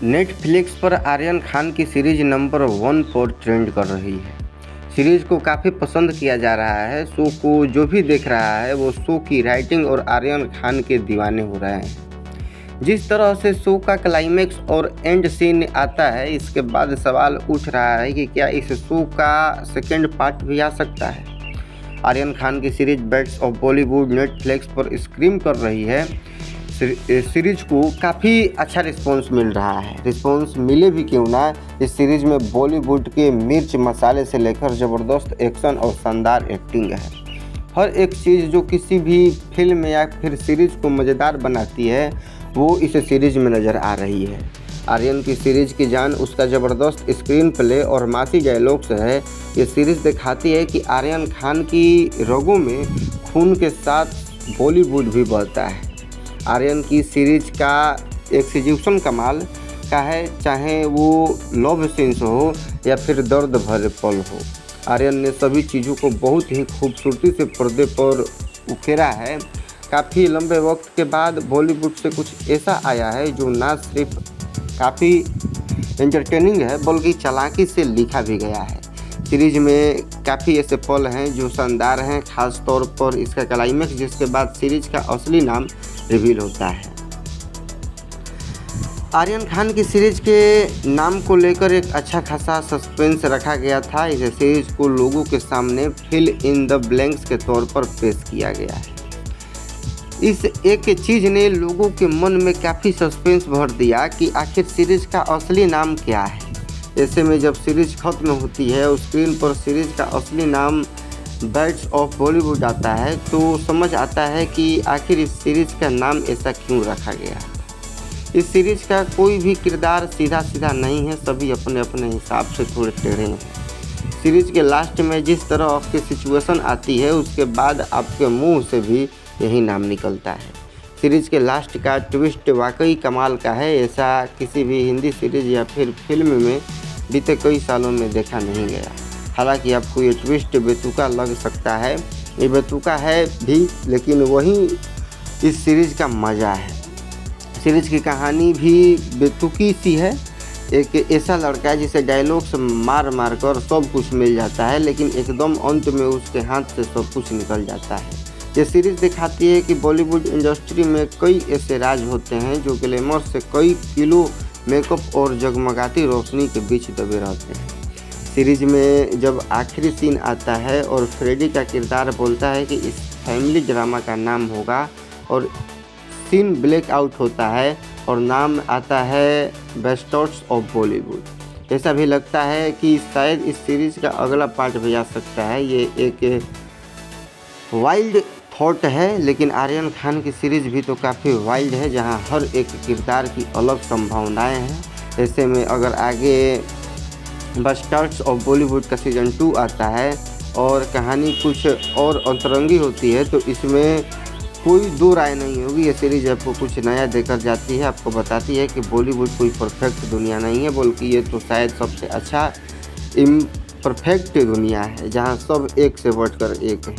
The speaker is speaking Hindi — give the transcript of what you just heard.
नेटफ्लिक्स पर आर्यन खान की सीरीज नंबर 1 पर ट्रेंड कर रही है। सीरीज को काफ़ी पसंद किया जा रहा है। शो को जो भी देख रहा है वो शो की राइटिंग और आर्यन खान के दीवाने हो रहे हैं। जिस तरह से शो का क्लाइमेक्स और एंड सीन आता है, इसके बाद सवाल उठ रहा है कि क्या इस शो का सेकेंड पार्ट भी आ सकता है। आर्यन खान की series best of Bollywood Netflix पर स्ट्रीम कर रही है। सीरीज को काफ़ी अच्छा रिस्पॉन्स मिल रहा है। रिस्पॉन्स मिले भी क्यों ना, इस सीरीज में बॉलीवुड के मिर्च मसाले से लेकर ज़बरदस्त एक्शन और शानदार एक्टिंग है। हर एक चीज़ जो किसी भी फिल्म या फिर सीरीज को मज़ेदार बनाती है वो इस सीरीज में नज़र आ रही है। आर्यन की सीरीज की जान उसका ज़बरदस्त स्क्रीन प्ले और मासी डायलॉग्स है। ये सीरीज दिखाती है कि आर्यन खान की रगों में खून के साथ बॉलीवुड भी बहता है। आर्यन की सीरीज का एग्जीक्यूशन कमाल का है, चाहे वो लव सीन्स हो या फिर दर्द भरे पल हो। आर्यन ने सभी चीज़ों को बहुत ही खूबसूरती से पर्दे पर उकेरा है। काफ़ी लंबे वक्त के बाद बॉलीवुड से कुछ ऐसा आया है जो ना सिर्फ काफ़ी एंटरटेनिंग है बल्कि चालाकी से लिखा भी गया है। सीरीज में काफ़ी ऐसे पल हैं जो शानदार हैं, ख़ास तौर पर इसका क्लाइमेक्स, जिसके बाद सीरीज का असली नाम रिवील होता है। आर्यन खान की सीरीज के नाम को लेकर एक अच्छा खासा सस्पेंस रखा गया था। इस सीरीज को लोगों के सामने फिल इन द ब्लैंक्स के तौर पर पेश किया गया है। इस एक चीज़ ने लोगों के मन में काफ़ी सस्पेंस भर दिया कि आखिर सीरीज का असली नाम क्या है। ऐसे में जब सीरीज खत्म होती है और स्क्रीन पर सीरीज का असली नाम बेस्ट ऑफ बॉलीवुड आता है तो समझ आता है कि आखिर इस सीरीज का नाम ऐसा क्यों रखा गया। इस सीरीज का कोई भी किरदार सीधा सीधा नहीं है, सभी अपने अपने हिसाब से थोड़े टेढ़े हैं। सीरीज के लास्ट में जिस तरह आपकी सिचुएशन आती है उसके बाद आपके मुंह से भी यही नाम निकलता है। सीरीज के लास्ट का ट्विस्ट वाकई कमाल का है। ऐसा किसी भी हिंदी सीरीज या फिर फिल्म में बीते कई सालों में देखा नहीं गया। हालांकि आपको ये ट्विस्ट बेतुका लग सकता है, ये बेतुका है भी, लेकिन वही इस सीरीज़ का मज़ा है। सीरीज़ की कहानी भी बेतुकी सी है। एक ऐसा लड़का है जिसे डायलॉग से मार मार कर सब कुछ मिल जाता है, लेकिन एकदम अंत में उसके हाथ से सब कुछ निकल जाता है। ये सीरीज़ दिखाती है कि बॉलीवुड इंडस्ट्री में कई ऐसे राज होते हैं जो ग्लैमर से कई किलो मेकअप और जगमगाती रोशनी के बीच दबे रहते हैं। सीरीज में जब आखिरी सीन आता है और फ्रेडी का किरदार बोलता है कि इस फैमिली ड्रामा का नाम होगा और सीन ब्लैक आउट होता है और नाम आता है बेस्टर्स ऑफ बॉलीवुड, ऐसा भी लगता है कि शायद इस सीरीज़ का अगला पार्ट भी आ सकता है। ये एक वाइल्ड थॉट है, लेकिन आर्यन खान की सीरीज़ भी तो काफ़ी वाइल्ड है, जहां हर एक किरदार की अलग संभावनाएं हैं। ऐसे में अगर आगे बेस्टर्स ऑफ बॉलीवुड का सीज़न 2 आता है और कहानी कुछ और अंतरंगी होती है तो इसमें कोई दो राय नहीं होगी। ये सीरीज़ आपको कुछ नया देकर जाती है, आपको बताती है कि बॉलीवुड कोई परफेक्ट दुनिया नहीं है, बल्कि ये तो शायद सबसे अच्छा इम्परफेक्ट दुनिया है जहां सब एक से बढ़कर एक है।